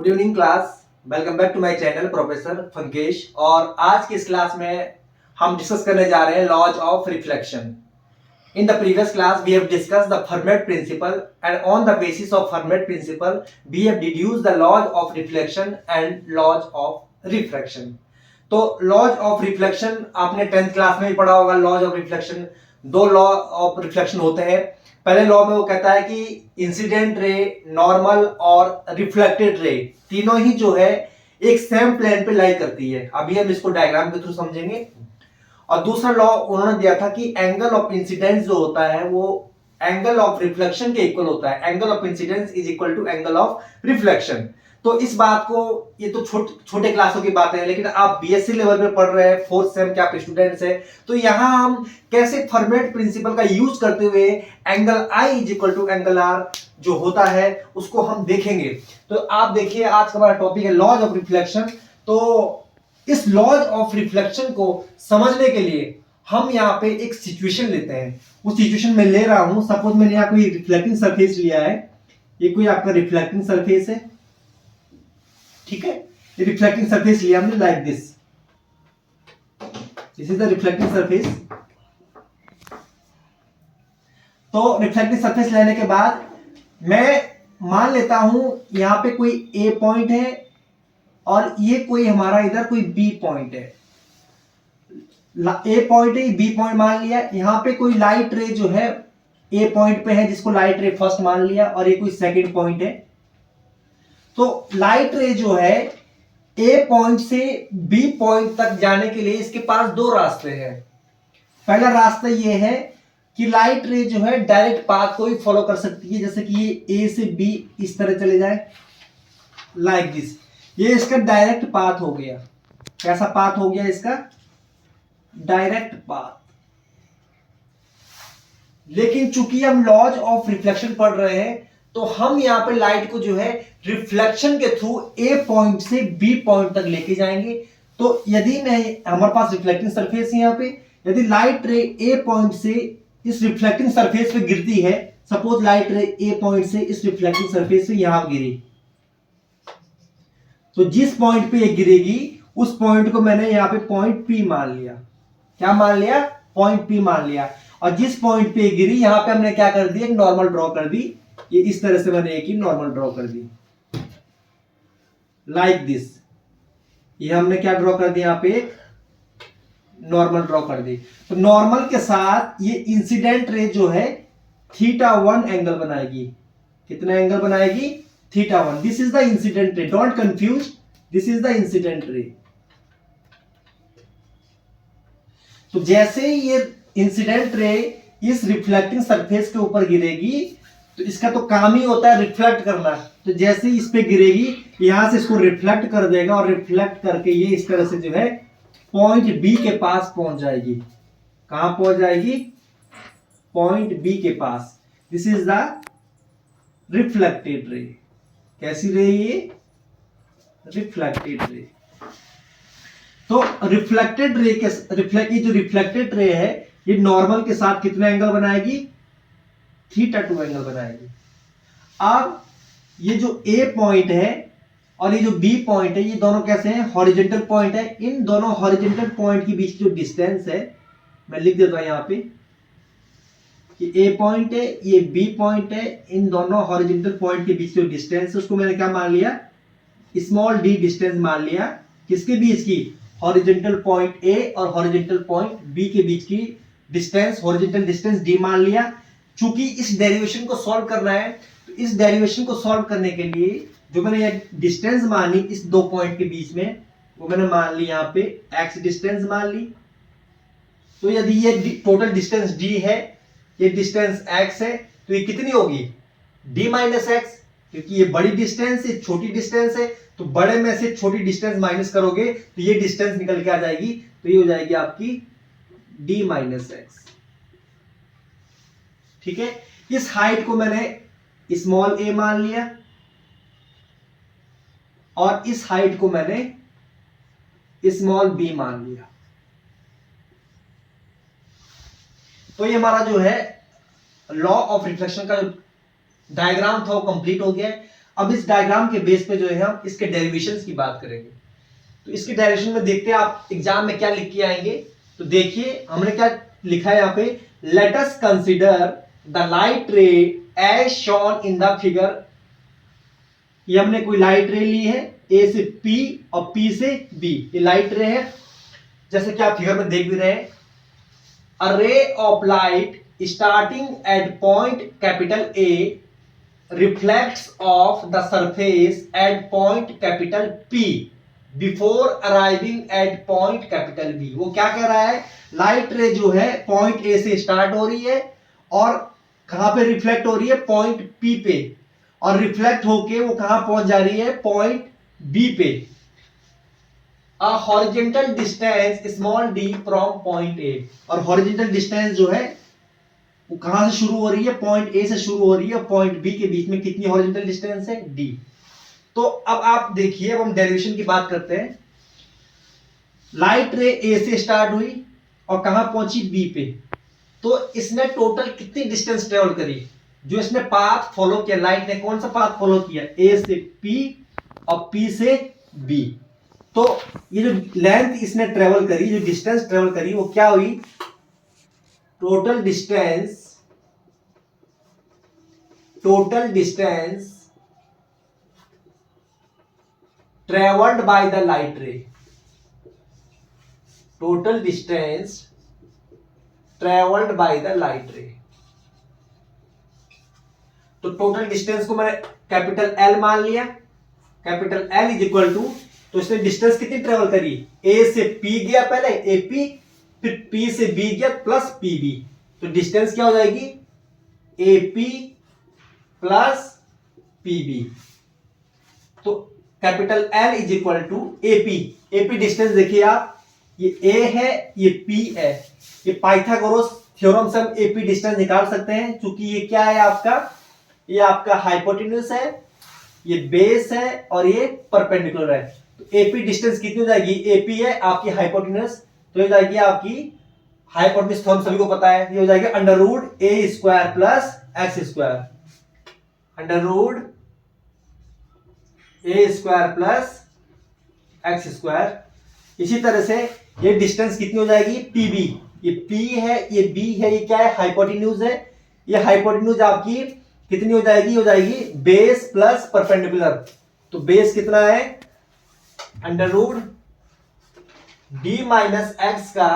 Good evening class. Welcome back to my channel professor Funkesh. और आज की इस क्लास में हम डिस्कस करने जा रहे हैं laws of reflection. In the previous class, we have discussed the Fermat principle, and on the basis of Fermat principle, we have deduced the laws of reflection and laws of refraction. तो laws of reflection आपने 10th class में भी पढ़ा होगा। laws of reflection, दो law of reflection होते हैं। पहले लॉ में वो कहता है कि इंसिडेंट रे, नॉर्मल और रिफ्लेक्टेड रे तीनों ही जो है एक सेम प्लेन पे लाई करती है। अभी हम इसको डायग्राम के थ्रू समझेंगे। और दूसरा लॉ उन्होंने दिया था कि एंगल ऑफ इंसिडेंस जो होता है वो एंगल ऑफ रिफ्लेक्शन के इक्वल होता है। Angle of incidence is equal to angle of reflection. तो इस बात को, ये तो छोटे क्लासों की बातें हैं, लेकिन आप बीएससी लेवल पे पढ़ रहे हैं, फोर्थ सेम के आप स्टूडेंट्स हैं, तो यहां हम कैसे फर्मेट प्रिंसिपल का यूज करते हुए angle I is equal to angle R जो होता है उसको हम देखेंगे। तो आप देखिए, आज का हमारा टॉपिक है लॉज ऑफ रिफ्लेक्शन। तो इस लॉज ऑफ रिफ्लेक्शन को समझने के लिए हम यहाँ पे एक सिचुएशन लेते हैं। उस सिचुएशन में ले रहा हूं, सपोज मैंने यहाँ कोई रिफ्लेक्टिंग सरफेस लिया है। ये कोई आपका रिफ्लेक्टिंग सरफेस है, ठीक है। ये रिफ्लेक्टिंग सरफेस लिया हमने like this is the reflecting surface. तो रिफ्लेक्टिंग सरफेस लेने के बाद मैं मान लेता हूं यहां पे कोई ए पॉइंट है और ये कोई हमारा इधर कोई बी पॉइंट है। ए पॉइंट है, बी पॉइंट मान लिया। यहां पे कोई लाइट रे जो है ए पॉइंट पे है, जिसको लाइट रे फर्स्ट मान लिया, और ये कोई सेकंड पॉइंट है। तो लाइट रे जो है ए पॉइंट से बी पॉइंट तक जाने के लिए इसके पास दो रास्ते हैं। पहला रास्ता ये है कि लाइट रे जो है डायरेक्ट पाथ को ही फॉलो कर सकती है, जैसे कि ये ए से बी इस तरह चले जाए लाइक दिस। ये इसका डायरेक्ट पाथ हो गया। कैसा पाथ हो गया इसका? Direct path. लेकिन चूंकि हम लॉज ऑफ रिफ्लेक्शन पढ़ रहे हैं, तो हम यहां पे लाइट को जो है रिफ्लेक्शन के थ्रू ए पॉइंट से बी पॉइंट तक लेके जाएंगे। तो यदि मैं, हमारे पास रिफ्लेक्टिंग सरफेस है, यहां पे यदि लाइट रे ए पॉइंट से इस रिफ्लेक्टिंग सरफेस पे गिरती है, सपोज लाइट रे ए पॉइंट से इस रिफ्लेक्टिंग सरफेस से यहां गिरी, तो जिस पॉइंट पे ये गिरेगी उस पॉइंट को मैंने यहां पे पॉइंट पी मान लिया। क्या मान लिया? पॉइंट पी मान लिया। और जिस पॉइंट पे गिरी यहां पे हमने क्या कर दिया? एक नॉर्मल ड्रॉ कर दी। ये इस तरह से मैंने एक ही नॉर्मल ड्रॉ कर दी लाइक दिस। ये हमने क्या ड्रॉ कर दिया? यहां पे एक नॉर्मल ड्रॉ कर दी। तो नॉर्मल के साथ ये इंसिडेंट रे जो है θ1 एंगल बनाएगी। कितना एंगल बनाएगी? θ1। This is the incident ray, don't confuse, this is the incident ray. तो जैसे ही ये इंसिडेंट रे इस रिफ्लेक्टिंग सरफेस के ऊपर गिरेगी, तो इसका तो काम ही होता है रिफ्लेक्ट करना। तो जैसे ही इस पे गिरेगी, यहां से इसको रिफ्लेक्ट कर देगा, और रिफ्लेक्ट करके ये इस तरह से जो है पॉइंट बी के पास पहुंच जाएगी। कहां पहुंच जाएगी? पॉइंट बी के पास। This is the reflected ray. कैसी रे? ये रिफ्लेक्टेड रे। तो रिफ्लेक्टेड रे के ये जो रिफ्लेक्टेड रे है, ये नॉर्मल के साथ कितना एंगल बनाएगी? θ2 एंगल बनाएगी। अब ये जो ए पॉइंट है और ये जो बी पॉइंट है, ये दोनों कैसे हैं? हॉरिजॉन्टल पॉइंट है। इन दोनों हॉरिजॉन्टल पॉइंट के बीच जो डिस्टेंस है, मैं लिख देता हूं यहां पे कि ए पॉइंट है, ये बी पॉइंट है। इन दोनों हॉरिजॉन्टल पॉइंट के बीच जो डिस्टेंस है उसको मैंने क्या मान लिया? स्मॉल डी डिस्टेंस मान लिया। किसके बीच की? हॉरिजॉन्टल पॉइंट ए और हॉरिजॉन्टल पॉइंट बी के बीच की डिस्टेंस, हॉरिजॉन्टल डिस्टेंस डी मान लिया। चूंकि इस डेरिवेशन को सॉल्व करना है, तो इस डेरिवेशन को सॉल्व करने के लिए जो मैंने ये डिस्टेंस मानी इस दो पॉइंट के बीच में, वो मैंने मान ली यहां पे एक्स डिस्टेंस मान ली। तो यदि ये टोटल डिस्टेंस डी है, ये डिस्टेंस एक्स है, तो ये कितनी होगी? D minus x. क्योंकि ये बड़ी डिस्टेंस है, छोटी डिस्टेंस है, तो बड़े में से छोटी डिस्टेंस माइनस करोगे तो ये डिस्टेंस निकल के आ जाएगी। तो ये हो जाएगी आपकी डी माइनस एक्स। ठीक है। इस हाइट को मैंने स्मॉल ए मान लिया और इस हाइट को मैंने स्मॉल बी मान लिया। तो ये हमारा जो है लॉ ऑफ रिफ्लेक्शन का जो डायग्राम था वो कंप्लीट हो गया है। अब इस डायग्राम के बेस पे जो है हम इसके डेरिवेशंस की बात करेंगे। तो इसके डायरेक्शन में देखते हैं आप एग्जाम में क्या लिख के आएंगे। तो देखिए हमने क्या लिखा है यहाँ पे, let us consider the light ray as shown in the figure. ये हमने कोई लाइट रे ली है ए से पी और पी से बी, ये लाइट रे है जैसे कि आप फिगर में देख भी रहे हैं। A ray of light starting at point capital A reflects off the surface at point capital P before arriving at point capital B. वो क्या कह रहा है, लाइट रे जो है पॉइंट ए से स्टार्ट हो रही है और कहां पे रिफ्लेक्ट हो रही है, पॉइंट पी पे, और रिफ्लेक्ट होके वो कहां पहुंच जा रही है, पॉइंट बी पे। A horizontal distance small D from point A, और हॉरिजॉन्टल डिस्टेंस जो है वो कहां से शुरू हो रही है, पॉइंट ए से शुरू हो रही है, पॉइंट बी के बीच में कितनी हॉरिजॉन्टल डिस्टेंस है, डी। तो अब आप देखिए, अब हम डेरिवेशन की बात करते हैं। लाइट रे ए से स्टार्ट हुई और कहां पहुंची, बी पे। तो इसने टोटल कितनी डिस्टेंस ट्रेवल करी, जो इसने पाथ फॉलो किया, लाइट ने कौन सा पाथ फॉलो किया, ए से पी और पी से बी। तो ये जो लेंथ इसने ट्रेवल करी, जो डिस्टेंस ट्रेवल करी, वो क्या हुई, total distance travelled by the light रे, total distance travelled by the light रे। तो टोटल डिस्टेंस को मैंने कैपिटल एल मान लिया, capital L is equal to, तो इसने डिस्टेंस कितनी ट्रेवल करी, ए से पी गया पहले, ए पी, फिर पी से बी गया प्लस पी बी। तो डिस्टेंस क्या हो जाएगी, A P plus P B. तो capital L is equal to A P. A P distance देखिए आप, ये ए है, ये पी है, ये पाइथागोरस थ्योरम से हम ए पी डिस्टेंस निकाल सकते हैं, क्योंकि ये क्या है आपका, ये आपका हाइपोटेन्यूज है, ये बेस है और ये परपेंडिकुलर है। तो एपी डिस्टेंस कितनी हो जाएगी, एपी है आपकी हाइपोटेन्यूज, तो हो जाएगी आपकी हाइपोटेन्यूज, तो हम सभी को पता है, ये हो जाएगी under root A square plus X square, under root A square plus X square. इसी तरह से ये डिस्टेंस कितनी हो जाएगी, पीबी, ये पी है, ये बी है, ये क्या है, हाइपोटेन्यूज है। ये हाइपोटेन्यूज आपकी कितनी हो जाएगी, हो जाएगी बेस प्लस परपेंडिकुलर। तो बेस कितना है, under root D minus X का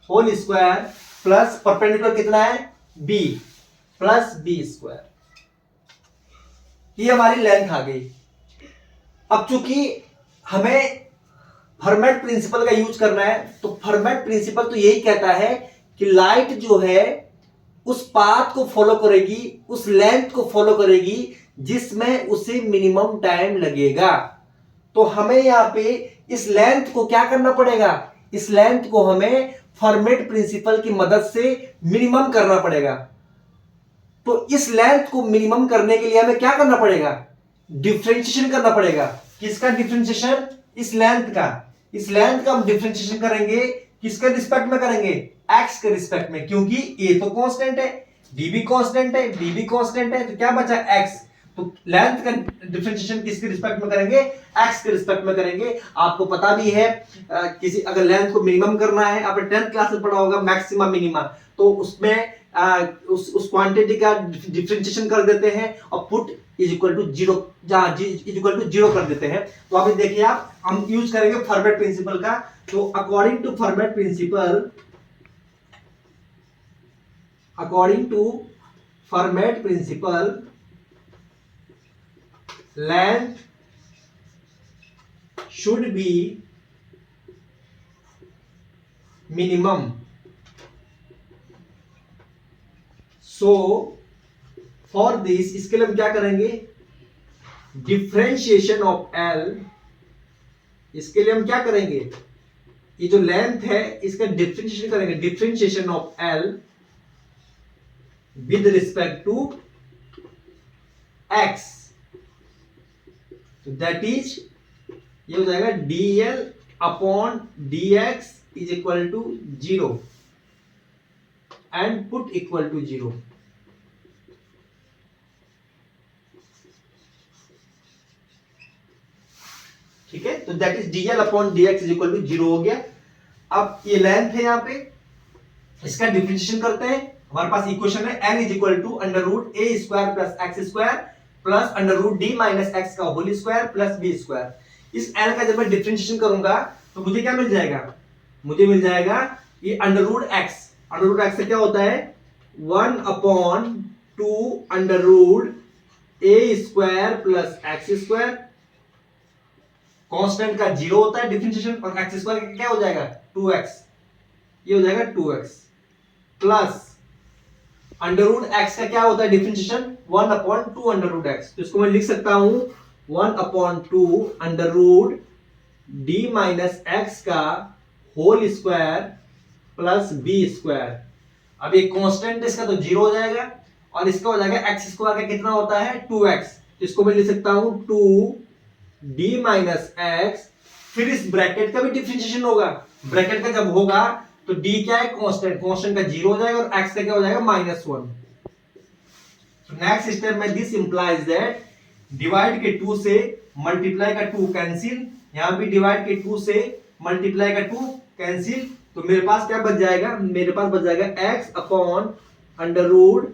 होल स्क्वायर प्लस परपेंडिकुलर कितना है, बी प्लस बी स्क्वायर। ये हमारी लेंथ आ गई। अब चूंकि हमें फर्मेट प्रिंसिपल का यूज करना है, तो फर्मेट प्रिंसिपल तो यही कहता है कि लाइट जो है उस पाथ को फॉलो करेगी, उस लेंथ को फॉलो करेगी जिसमें उसे मिनिमम टाइम लगेगा। तो हमें यहां पे इस लेंथ को क्या करना पड़ेगा, इस लेंथ को हमें फर्मेट प्रिंसिपल की मदद से मिनिमम करना पड़ेगा। तो इस लेंथ को मिनिमम करने के लिए हमें क्या करना पड़ेगा, डिफरेंशिएशन करना पड़ेगा। किसका डिफरेंशिएशन, इस लेंथ का। इस लेंथ का हम डिफरेंशिएशन करेंगे, किसके रिस्पेक्ट में करेंगे, एक्स के रिस्पेक्ट में, क्योंकि ए तो कांस्टेंट है, डी भी कांस्टेंट है, बी भी कांस्टेंट है, तो क्या बचा, एक्स। तो लेंथ का डिफरेंशिएशन किसके रिस्पेक्ट में करेंगे, एक्स के रिस्पेक्ट में करेंगे। आपको पता भी है किसी अगर लेंथ को मिनिमम करना है, आपने 10th क्लास में पढ़ा होगा मैक्सिमम मिनिमा, तो उसमें उस क्वांटिटी का डिफरेंशिएशन कर देते हैं और put is equal to zero, जहां G is equal to zero कर देते हैं। तो अभी देखिए आप, हम यूज करेंगे फर्मेट प्रिंसिपल का। तो according to Fermat principle, length should be minimum. So for this, इसके लिए हम क्या करेंगे, डिफरेंशिएशन ऑफ L, इसके लिए हम क्या करेंगे, ये जो लेंथ है इसका डिफरेंशिएशन करेंगे, differentiation of L with respect to x, तो दैट इज, ये हो जाएगा dl upon dx is equal to 0 and put equal to 0। ठीक है, तो that is dl upon dx is equal to 0 हो गया। अब ये लेंथ है यहाँ पे, इसका डिफरेंशिएशन करते हैं। हमारे पास इक्वेशन है n is equal to under root A square plus X square plus under root D minus X का whole square plus B square. इस n का जब मैं डिफरेंशिएशन करूंगा तो मुझे क्या मिल जाएगा, मुझे मिल जाएगा ये under root X. Under root X से क्या होता है 1 upon 2 under root A square plus X square. Constant का 0 होता है डिफरेंशिएशन, और एक्स स्क्वायर का क्या हो जाएगा 2x, ये हो जाएगा 2x plus under root x का क्या होता है differentiation 1 upon 2 under root X. तो इसको मैं लिख सकता हूं 1 upon 2 under root D minus X का whole square plus B square. अब ये कांस्टेंट इसका तो 0 हो जाएगा, और इसका हो जाएगा एक्स स्क्वायर का कितना होता है 2x। तो इसको मैं लिख सकता हूं 2 डी माइनस एक्स, फिर इस ब्रैकेट का भी डिफरेंशिएशन होगा। ब्रैकेट का जब होगा तो d क्या है कांस्टेंट, कांस्टेंट का 0 हो जाएगा, और x का क्या हो जाएगा -1। नेक्स्ट स्टेप में दिस इंप्लाइज दैट डिवाइड के 2 से मल्टीप्लाई का 2 कैंसिल, यहां भी डिवाइड के 2 से मल्टीप्लाई का 2 कैंसिल। तो मेरे पास क्या बच जाएगा, मेरे पास बच जाएगा x upon under root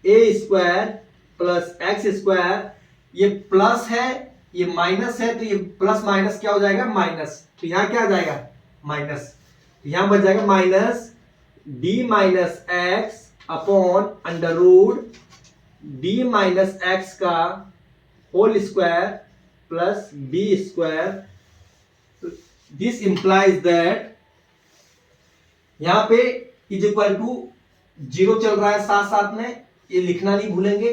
A square plus X square. ये प्लस है ये माइनस है, तो ये प्लस माइनस क्या हो जाएगा माइनस, तो यहां क्या आ जाएगा माइनस, तो यहां बच जाएगा minus D minus X upon under root D minus X का whole square plus B square. This implies that यहां पे इज इक्वल टू 0 चल रहा है साथ साथ में, ये लिखना नहीं भूलेंगे।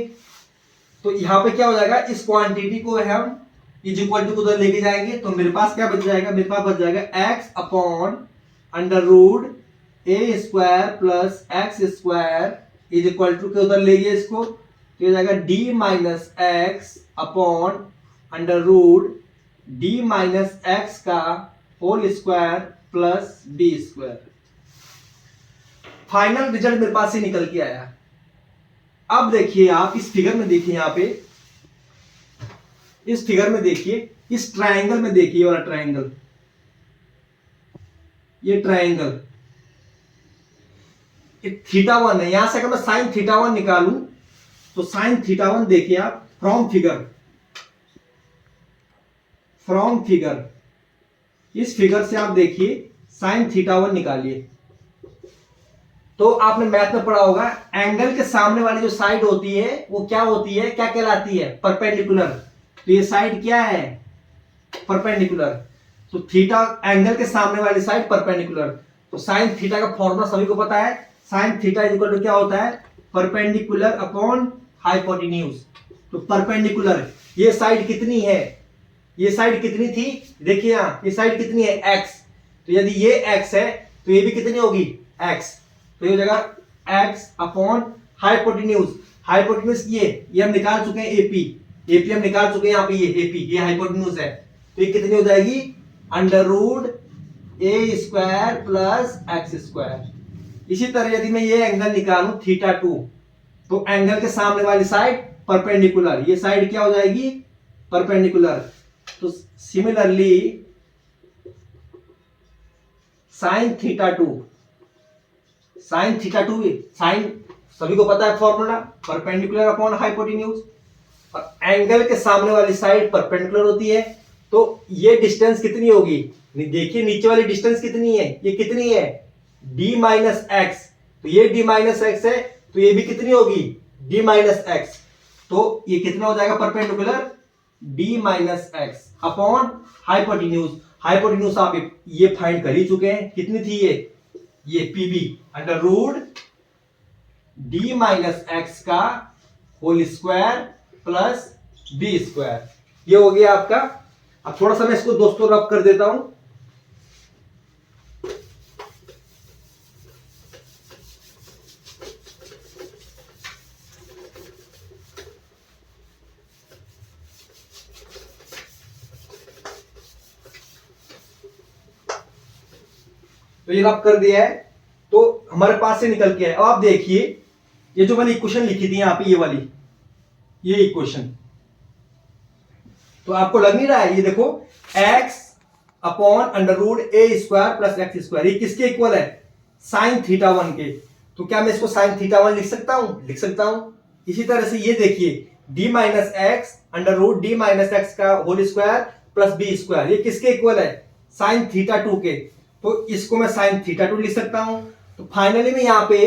तो यहां पे क्या हो जाएगा, इस क्वांटिटी को हम इज इक्वल टू उधर लेके जाएंगे, तो मेरे पास क्या बच जाएगा, मेरे पास बच जाएगा X upon under root A square plus X square is equal to के उधर ले गए इसको, तो ये जाएगा D minus X upon under root D minus X का whole square plus B square. Final result मेरे पास से निकल के आया। अब देखिए आप इस फिगर में देखिए, यहां पे इस फिगर में देखिए, इस ट्रायंगल में देखिए, वाला ट्रायंगल, ये ट्रायंगल θ1 है। यहां से अगर मैं साइन θ1 निकालूं तो साइन θ1 देखिए आप फ्रॉम फिगर इस फिगर से आप देखिए साइन θ1 निकालिए। तो आपने मैथ में पढ़ा होगा एंगल के सामने वाली जो साइड होती है वो क्या होती है, क्या कहलाती है परपेंडिकुलर। तो ये साइड क्या है परपेंडिकुलर, तो थीटा एंगल के सामने वाली साइड परपेंडिकुलर। तो साइन थीटा का फॉर्मूला सभी को पता है, sine theta is equal to क्या होता है परपेंडिकुलर अपॉन हाइपोटेन्यूज। तो परपेंडिकुलर ये साइड कितनी है, ये साइड कितनी थी देखिए यहां, ये साइड कितनी है x, तो यदि ये x है तो ये भी कितनी होगी x, तो ये हो जाएगा x अपॉन हाइपोटेन्यूज। हाइपोटेन्यूज ये हम निकाल चुके हैं एपी हम निकाल चुके हैं, यहाँ पे ये एपी ये हाइपोटेन्यूज है, तो ये कितनी हो जाएगी under root A square plus X square. इसी तरह यदि मैं ये एंगल निकालूं θ2, तो एंगल के सामने वाली साइड परपेंडिकुलर, ये साइड क्या हो जाएगी परपेंडिकुलर। तो सिमिलरली साइन θ2 साइन सभी को पता है फॉर्मूला परपेंडिकुलर अपॉन हाइपोटेन्यूज, और एंगल के सामने वाली साइड परपेंडिकुलर होती है। तो ये डिस्टेंस कितनी होगी, देखिए नीचे वाली डिस्टेंस कितनी है, ये कितनी है d माइनस एक्स, तो ये d माइनस एक्स है, तो ये भी कितनी होगी d माइनस एक्स। तो ये कितना हो जाएगा perpendicular d minus X upon hypotenuse आप ये फाइंड कर ही चुके हैं, कितनी थी ये PB under root d minus X का whole square plus B square. ये हो गया आपका। अब थोड़ा सा मैं इसको दोस्तों रब कर देता हूं। तो ये रब कर दिया है, तो हमारे पास से निकल के आया। अब आप देखिए ये जो मैंने इक्वेशन लिखी थी यहां पे, ये वाली ये इक्वेशन, तो आपको लग नहीं रहा है, ये देखो x upon under root A square plus X square, ये किसके इक्वल है, साइन थीटा वन के। तो क्या मैं इसको साइन थीटा वन लिख सकता हूं, लिख सकता हूं। इसी तरह से ये देखिए d minus X under root D minus X का whole square plus B square, ये किसके इक्वल है, साइन थीटा टू के। तो इसको मैं साइन थीटा टू लिख सकता हूं। तो फाइनली में यहां पे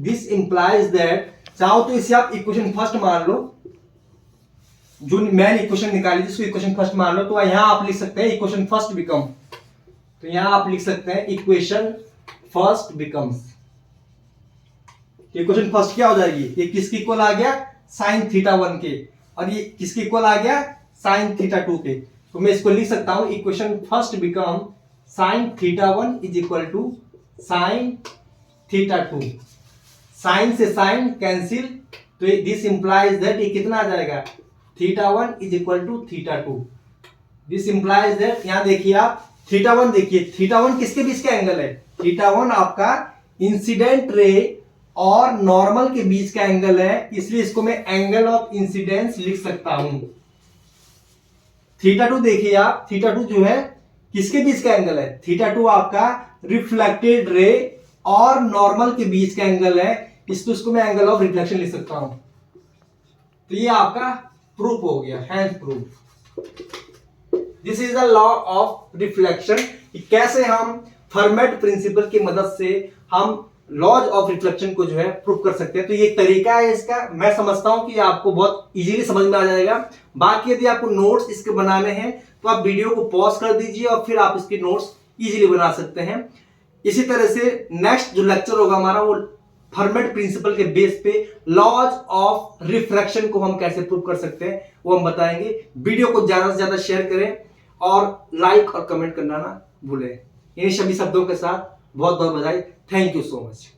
दिस इंप्लाइज दैट, चाहो तो इसे आप इक्वेशन फर्स्ट मान लो, जो मैंने इक्वेशन निकाली जिसको इक्वेशन फर्स्ट मान लो। तो यहां आप लिख सकते हैं इक्वेशन फर्स्ट बिकम, तो यहां आप लिख सकते हैं equation first becomes, equation first क्या हो जाएगी, ये किसके इक्वल आ गया, साइन थीटा वन के, और ये किसके इक्वल आ गया, साइन थीटा टू के। तो मैं इसको लिख सकता हूं equation first become sine theta one is equal to sine theta two, sine से साइन कैंसिल, तो दिस इंप्लाइज दैट ये कितना आ जाएगा, theta one is equal to theta two. This implies that, यहां देखिए आप थीटा वन, देखिए थीटा वन किसके बीच का एंगल है, थीटा वन आपका इंसिडेंट रे और नॉर्मल के बीच का एंगल है, इसलिए इसको मैं एंगल ऑफ इंसिडेंस लिख सकता हूं। थीटा टू देखिए आप, थीटा टू जो है किसके बीच का एंगल है, थीटा टू आपका रिफ्लेक्टेड रे और नॉर्मल के बीच का एंगल है, इसको मैं एंगल ऑफ रिफ्लेक्शन लिख सकता हूं। तो ये आपका प्रूफ हो गया, hand proof. This is the law of reflection. कैसे हम फर्मेट प्रिंसिपल की मदद से हम लॉज ऑफ रिफ्लेक्शन को जो है प्रूफ कर सकते हैं। तो ये तरीका है इसका, मैं समझता हूं कि आपको बहुत इजीली समझ में आ जाएगा। बाकी यदि आपको नोट्स इसके बनाने हैं तो आप वीडियो को पॉज कर दीजिए और फिर आप इसके नोट्स इजीली बना सकते हैं। इसी तरह से नेक्स्ट जो लेक्चर होगा हमारा वो फर्मेट प्रिंसिपल के बेस पे लॉज ऑफ रिफ्रैक्शन को हम कैसे प्रूव कर सकते हैं वो हम बताएंगे। वीडियो को ज्यादा से ज्यादा शेयर करें और लाइक और कमेंट करना ना भूलें। इन सभी शब्दों के साथ बहुत बहुत बधाई। Thank you so much.